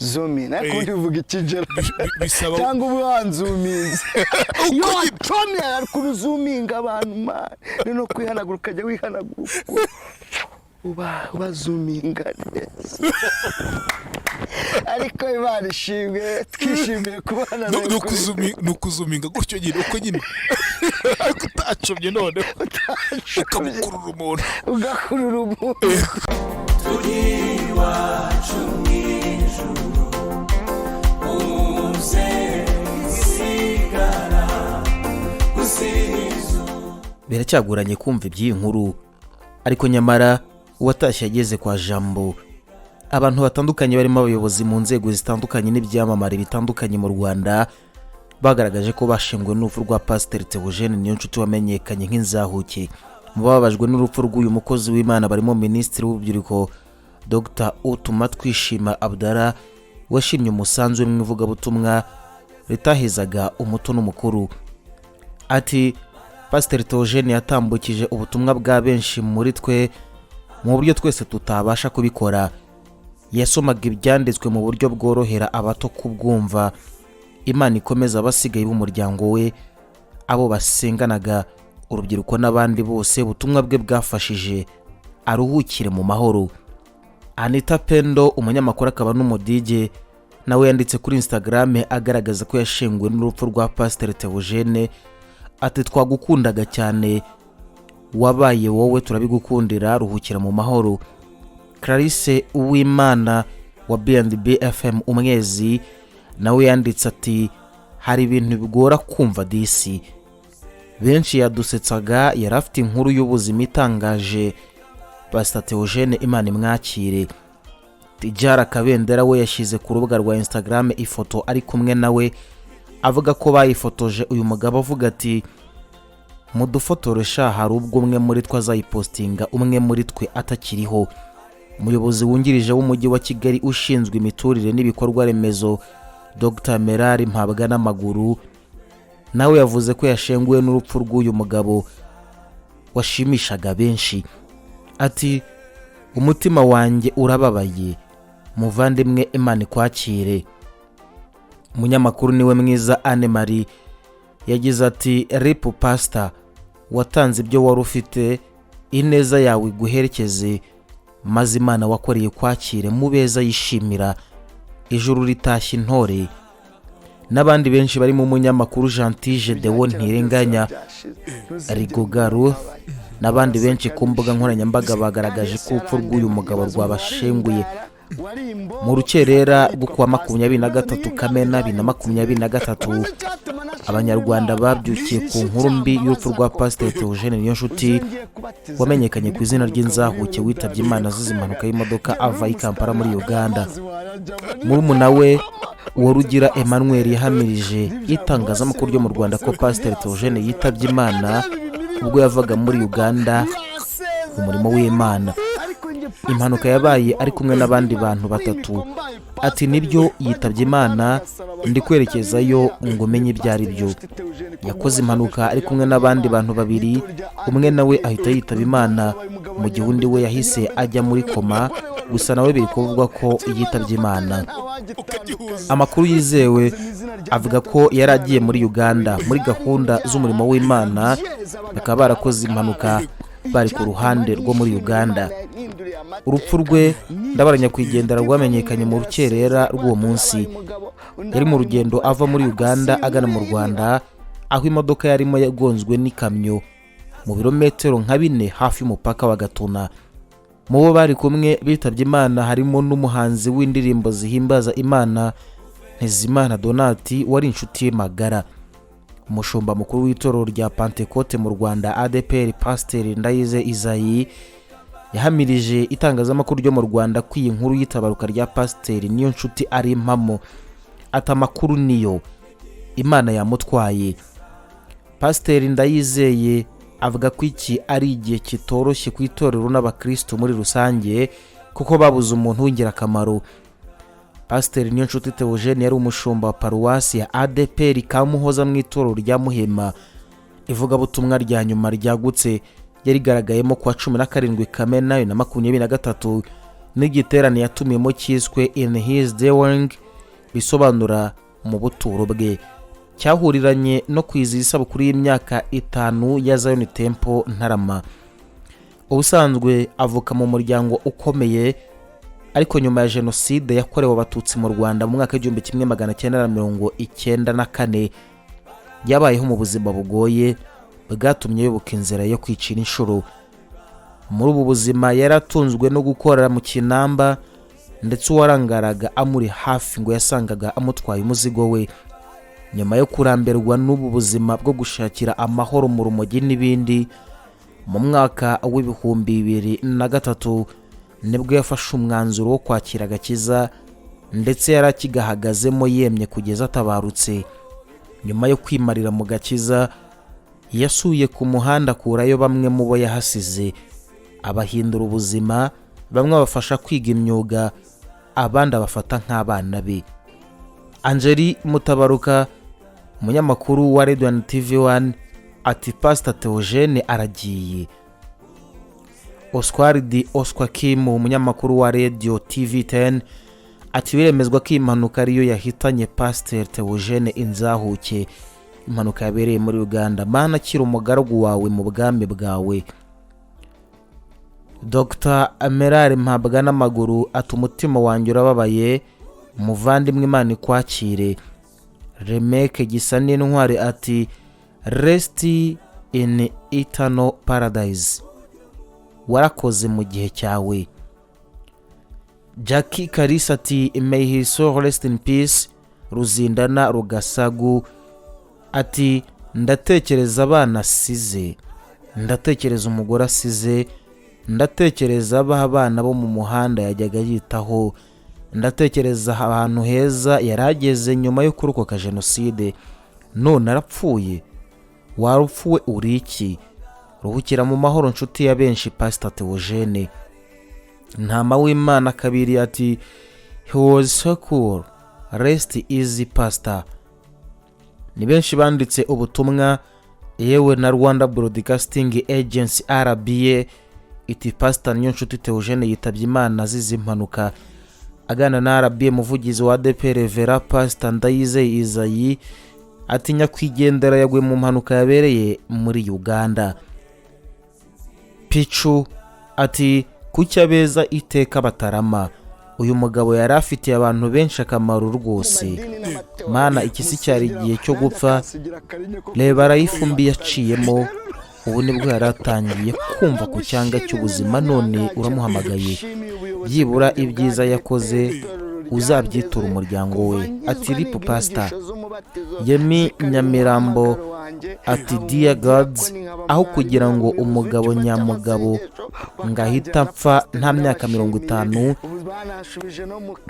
zooming ariko ndivuga ikigero cyangwa ubuhanzuminze yo tone ari zoominga abantu no kwihanagura ukajya wihanagura uba zoominga neza ariko Imana ishimwe twishimiye kubana no kuzuminga gutyo nyine uko nyine utacomye none ugakurura umuntu turi wacu mw'ijuru umuze isigara usizu. Biracyagoranye kumva iby'iyi nkuru, ariko nyamara uwatashye ageze kwa Jambo. Abantu batandukanye barimo abayobozi mu nzego zitandukanye n'ibyamamare bitandukanye mu Rwanda bagaragaje ko bashengwe n'urupfu rwa Pastor Théogène niyo nshuti wamenyekanye nk'Inzahuke. Mu babajwe n'urupfu rw'uyu mukozi w'Imana barimo Minisitiri w'Urubyiruko Dr. Twishima Abdallah washimye umusanzu w'Ivugabutumwa ritahizaga umuto n'umukuru. Ati Pastor Théogène yatambukije ubutumwa bwa benshi muri twe mu buryo twese tutabasha kubikora. Yasomaga ibyanditswe mu buryo bworohera abato kubwumva. Imana ikomeza abasigaye b'umuryango we, abo basenganaga, urubyiruko n'abandi bose ubutumwa bwe bwafashije. Aruhukire mu mahoro. Anita Pendo, umunyamakuru akaba n'umudije, nawe yanditse kuri Instagram agaragaza ko yashenguwe n'urupfu rwa Pastor Théogène. Ati twagukundaga cyane, wabaye wowe turabigukundira, ruhukira mu mahoro. Clarisse Uwimana wa BNB-FM Umwezi nawe yanditse ati hari ibintu bigora kumva disi. Benshi yadusetsaga, yarafite inkuru y'ubuzima itangaje. Pastor Théogène Imana imwakire. Tijara Kabendera we yashyize ku rubuga rwa Instagram ifoto ari kumwe nawe, avuga ko bayifotoje uyu mugabo avuga ati mudufotoresha hari ubwo umwe muri twe azayipostinga umwe muri twe atakiriho. Umuyobozi wungirije w'umujyi wa Kigali ushinzwe imiturire n'ibikorwa remezo Dr. Merari Mpabwa n'amaguru nawe yavuze ko yashenguwe n'urupfu rw'uyu mugabo washimishaga benshi. Ati umutima wanjye urababaye, muvandimwe Imana ikwakire. Umunyamakuru niwe mwiza Anne Marie yagize ati R.I.P Pastor, watanze ibyo wari ufite, ineza yawe iguherekeze, maze Imana wakoreye kwakire mu beza yishimira, ijuru ritashye intore. N'abandi benshi bari mu munyamakuru Gentile Deo Ntirenganya, Rigogaru n'abandi benshi ku mbuga nkoranyambaga bagaragaje ko urupfu rw'uyu mugabo rwabashenguye. Mu rukerera rwo kuwa 23 Kamena 2023 Abanyarwanda babyukiye ku nkuru mbi y'urupfu rwa Pastor Théogène niyo nshuti wamenyekanye ku izina ry'Inzahuke witabye Imana azize impanuka y'imodoka ava i Kampala muri Uganda. Murumuna we Warugira Emmanuel yahamirije itangazamakuru ryo mu Rwanda ko Pastor Théogène yitabye Imana ubwo yavaga muri Uganda mu murimo w'Imana. Impanuka yabaye ari kumwe n'abandi bantu batatu. Ati nibyo yitabye Imana, ndi kwerekezayo ngo menye ibyari byo. Yakoze impanuka ari kumwe n'abandi bantu babiri, umwe nawe ahita yitaba Imana mu gihe undi we yahise ajya muri koma, gusa nawe biri kuvuga ko yitabye Imana. Amakuru yizewe avuga ko yari agiye muri Uganda muri gahunda z'umurimo w'Imana, bakaba barakoze impanuka bari ku ruhande rwo muri Uganda. Urupfu rwe ndabaranya kwigendera rwamenyekanye mu rukerera rw'uwo munsi. Yari mu rugendo ava muri Uganda agana mu Rwanda, aho imodoka yarimo yagonzwe n'ikamyo mu birometero nka 4 hafi y'umupaka wa Gatuna. Mu bo bari kumwe bitabye Imana harimo n'umuhanzi w'indirimbo zihimbaza Imana Ntezimana Donati wari inshuti ye magara. Umushumba mukuru w'itorero rya Pentecote mu Rwanda ADPR Pastor Ndayize Isayi yahamirije itangazamakuru ryo mu Rwanda ko iyi nkuru y'itabaruka rya Pastor niyo nshuti ari impamo. Atamakuru niyo Imana yamutwaye. Pastor Ndayizeye avuga ko iki ari igihe kitoroshye ku itorero n'abakristo muri rusange kuko babuze umuntu w'ingirakamaro. Pastor niyo nshuti Theogene yari umushumba wa paruwasi ya ADPR Kamuhoza mu itorero rya Muhema. Ivugabutumwa rya nyuma ryagutse yari garagayemo kwa 17 Kamena 2023 n'igiterane yatumiyemo cyiswe In His Dwelling, bisobanura mu buturo bwe, cyahuriranye no kwizihiza isabukuru y'imyaka 5 ya Zion Temple Ntarama. Ubusanzwe avuka mu muryango ukomeye, ariko nyuma ya jenoside yakorewe abatutsi mu Rwanda mu mwaka 1994 yabayeho mu buzima bugoye bwatumye yoboka inzira yo kwicira inshuro. Muri ubu buzima yaratunzwe no gukorera mu Kinamba, ndetse uwarangaraga amuri hafi ngo yasangaga amutwaye umuzigo we. Nyuma yo kuramberwa n'ubu buzima bwo gushakira amahoro mu rumogi n'ibindi, mu mwaka w'2003 nibwo yafashe umwanzuro wo kwakira agakiza, ndetse yarakigahagazemo yemye kugeza atabarutse. Nyuma yo kwimarira mu gakiza, yasuye ku muhanda kurayo bamwe mu bo yahasize, abahindura ubuzima, bamwe bafasha kwiga imyuga, abandi bafata nk'abana be. Angeli Mutabaruka, umunyamakuru wa Radio TV 1, ati Pastor Théogène aragiye. Oscar Kim, umunyamakuru wa Radio TV 10, ati biremezwa ko impanuka ariyo yahitanye Pastor Théogène Inzahuke. Impanuka yabereye muri Uganda. Mana kira umugaragu wawe mu bwami bwawe. Dr. Merari mpabwa n'amaguru, ati umutima wanjye urababaye, muvandimwe Imana ikwakire. Remeke gisa n'intwari, ati rest in eternal paradise, warakoze mu gihe cyawe. Jackie Kalisa, ati may his soul rest in peace. Ruzindana Rugasagu, ati ndatekereza abana asize, ndatekereza umugore asize, ndatekereza abana bo mu muhanda yajyaga yitaho, ndatekereza ahantu heza yarageze nyuma yo kurokoka jenoside, none arapfuye. Warupfu we uri iki? Ruhukira mu mahoro nshuti ya benshi Pastor Théogène. Ntama w'Imana kabiri, ati he was so cool, rest easy Pastor. Ni benshi banditse ubutumwa, yewe na Rwanda Broadcasting Agency RBA, iti Pastor niyo nshuti Theogene yitabye Imana azize impanuka. Agana na RBA, muvugizi wa ADP Revera Pastor Ndayizeye Izayi, ati nyakwigendera yagwe mu mpanuka yabereye muri Uganda. Pichu, ati kucyabeza iteka batarama, uyu mugabo yari afitiye abantu benshi akamaro rwose. Mana ikisi cyari igihe cyo gupfa, reba arayifumbi yaciyemo, ubu nibwo yaratangiye kumva ku cyanga cy'ubuzima, none uramuhamagaye. Byibura ibyiza yakoze uzabyitura umuryango we. Ati R.I.P Pastor. Yemi Nyamirambo, ati dear gods, aho kugira ngo umugabo nyamugabo ngahita mpfa nta myaka 50,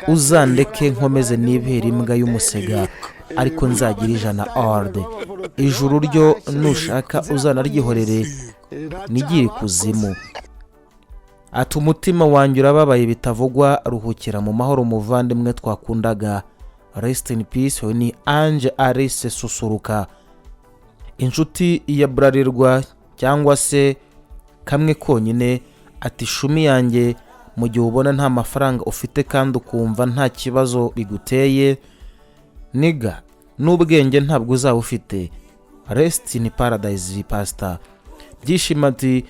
uzandeke nkomeze nibera imbwa y'umusega, ariko nzagira 100 orde. Ijuru ryo nushaka uzanaryihorere nigire kuzimu. Ati umutima wanjye urababaye bitavugwa, ruhukira mu mahoro muvandimwe twakundaga. Rest in peace. Ni Ange Arise Susuruka. Inshuti ya Burarirwa cyangwa se kamwe konyine, ati shumi yanjye, mu gihe ubona nta mafaranga ufite kandi ukumva nta kibazo biguteye, niga n'ubwenge ntabwo uzaba ufite. Rest in paradise Pastor. Byishima, ati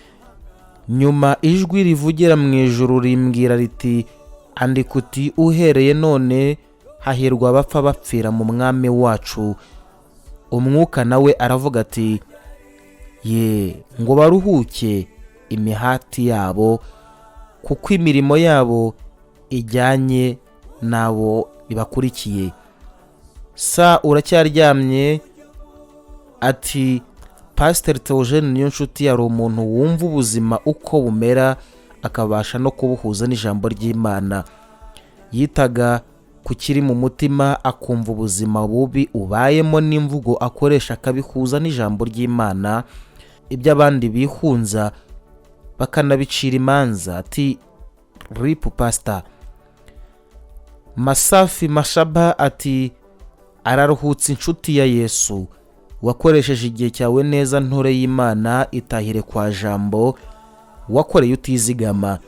nyuma ijwi rivugira mu ijuru rimbwira riti Andika uti uhereye none hahirwa abapfa bapfira mu Mwami wacu. Umwuka nawe aravuga ati ye ngo baruhuke imihati yabo, kuko imirimo yabo ijyanye nabo ibakurikiye. Sa uracyaryamye? Ati Pastor Théogène niyo nshuti yari umuntu wumva ubuzima uko bumera, akabasha no kubuhuza n'ijambo ry'Imana. Yitaga ku kiri mu mutima, akumva ubuzima bubi ubayemo n'imvugo akoresha akabihuza n'ijambo ry'Imana, ibyo abandi bihunza bakanabicira imanza. Ati R.I.P Pastor. Masafi Mashaba, ati araruhutse inshuti ya Yesu, wakoresheje igihe cyawe neza ntore y'Imana, itahire kwa jambo wakoreye utizigama.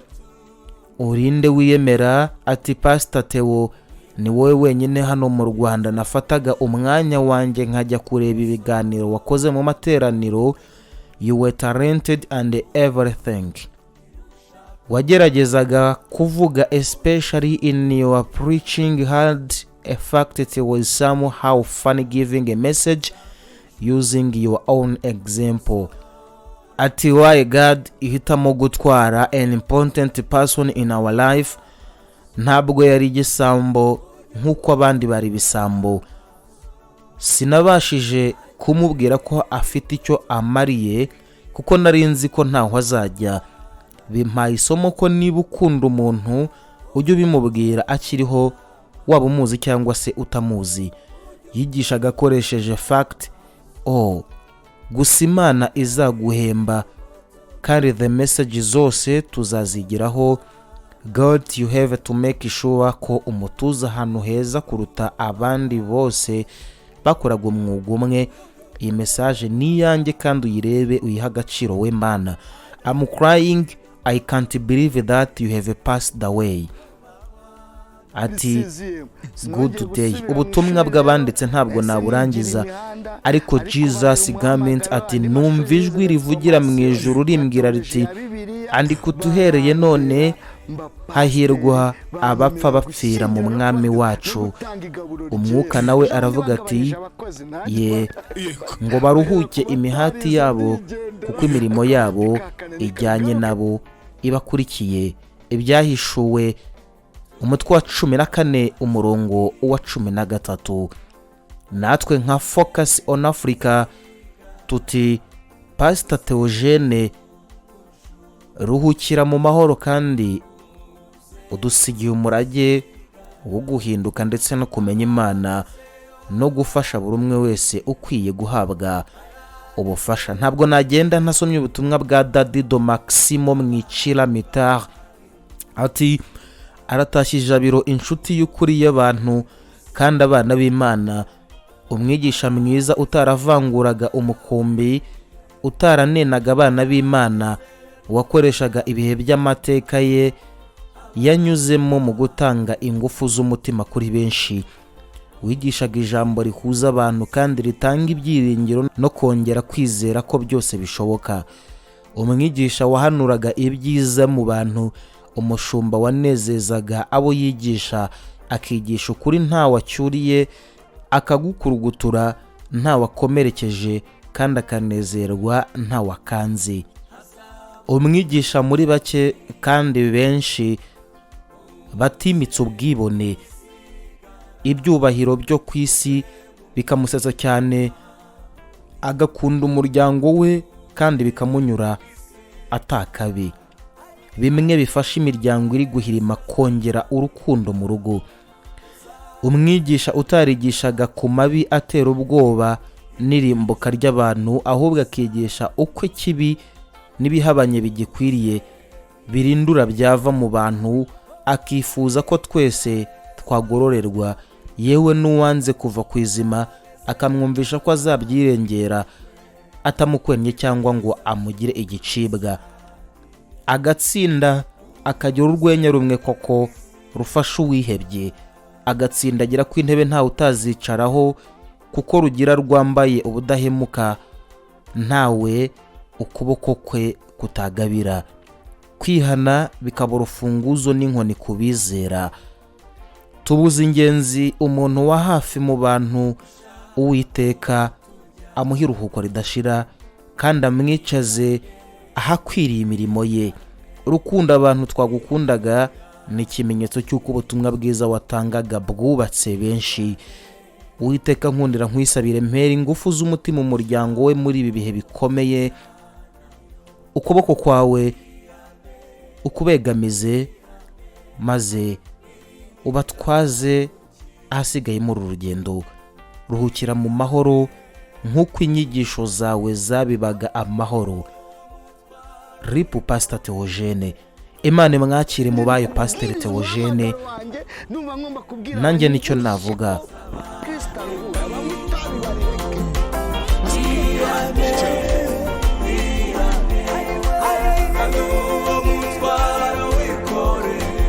urinde wiyemera. Ati Pastor Theo, ni wowe wenyine hano mu Rwanda nafataga umwanya wanjye nkajya kureba ibiganiro wakoze mu materaniro. You were talented and everything. Wageragezaga kuvuga, especially in your preaching, had a fact it was somehow funny giving a message using your own example. Ati why God ihitamo gutwara an important person in our life, ntabwo yari igisambo nk'uko abandi bari bisambo. Sinabashije kumubwira ko afite icyo amariye kuko nari nzi ko ntaho azajya. Bimpaye isomo ko niba ukunda umuntu ujye ubimubwira akiriho, waba umuzi cyangwa se utamuzi. Yigishaga akoresheje fact. Gusa Imana izaguhemba kandi the message zose tuzazigiraho. God, you have to make sure ko umutuza ahantu heza kuruta abandi bose bakoraga umwuga umwe. Iyi message ni yanjye kandi uyirebe uyiha agaciro we Mana. I'm crying, I can't believe that you have passed away. Ati good day. Ubutumwa bw'abanditse ntabwo naburangiza, ariko Jesus Garment ati numva ijwi rivugira mu ijuru rimbwira riti andika uhereye none hahirwa abapfa bapfira mu Mwami wacu. Umwuka nawe aravuga ati ye ngo baruhuke imihati yabo kuko imirimo yabo ijyanye nabo ibakurikiye. Ibyahishuwe umutwe wa 14 umurongo wa 13. Natwe nka Focus on Africa tuti Pastor Théogène, ruhukira mu mahoro kandi udusigiye umurage wo guhinduka ndetse no kumenya Imana no gufasha buri umwe wese ukwiye guhabwa ubufasha. Ntabwo nagenda ntasomye ubutumwa bwa Dadido Maximo Mwicira Mitar. Ati aratashije abiro inshuti y'ukuri y'abantu kandi abana b'Imana, umwigisha mwiza utaravanguraga umukumbi, utaranenaga abana b'Imana, wakoreshaga ibihe by'amateka ye yanyuzemo mu gutanga ingufu z'umutima kuri benshi. Wigishaga ijambo rihuza abantu kandi ritanga ibyiringiro no kongera kwizera ko byose bishoboka. Umwigisha wahanuraga ibyiza mu bantu, umushumba wanezezaga abo yigisha, akigisha ukuri nta wacyuriye, akagukurugutura nta wakomerekeje kandi akanezerwa nta wakanze. Umwigisha muri bake kandi benshi batimitse ubwibone, ibyubahiro byo ku isi bikamusetsa cyane, agakunda umuryango we kandi bikamunyura atakabi. Bimwe bifasha imiryango iri guhirima kongera urukundo mu rugo. Umwigisha utarigishaga ku mabi atera ubwoba n'irimbuka ry'abantu, ahubwo akigisha uko kibi n'ibihabanye bigikwiriye birindura byava mu bantu, akifuza ko twese twagororerwa, yewe n'uwanze kuva ku izima akamwumvisha ko azabyirengera atamukwenye cyangwa ngo amugire igicibwa. Agatsinda akagira urwenya rumwe koko rufasha uwihebye, agatsindagira ko intebe ntawe utazicaraho kuko rugira rwambaye ubudahemuka, ntawe ukuboko kwe kutagabira. Kwihana bikaba urufunguzo n'inkoni kubizera. Tubuze ingenzi umuntu wa hafi mu bantu, Uwiteka amuha iruhuko ridashira kandi amwicaze ahakwiriye imirimo ye. Urukundo abantu twagukundaga ni ikimenyetso cy'uko ubutumwa bwiza watangaga bwubatse benshi. Uwiteka nkundira nkwisabire mpera ingufu z'umutima umuryango we muri ibi bihe bikomeye. Ukuboko kwawe ukubegamize maze ubatwaze ahasigaye muri urugendo. Ruhukira mu mahoro nk'uko inyigisho zawe zabibaga amahoro. R.I.P Pastor Théogène. Imana mwakire mu bayo Pastor Théogène. Nanjye nicyo navuga. umutwaro wikoreye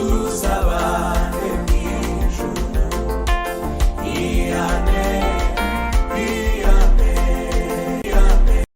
tuzaba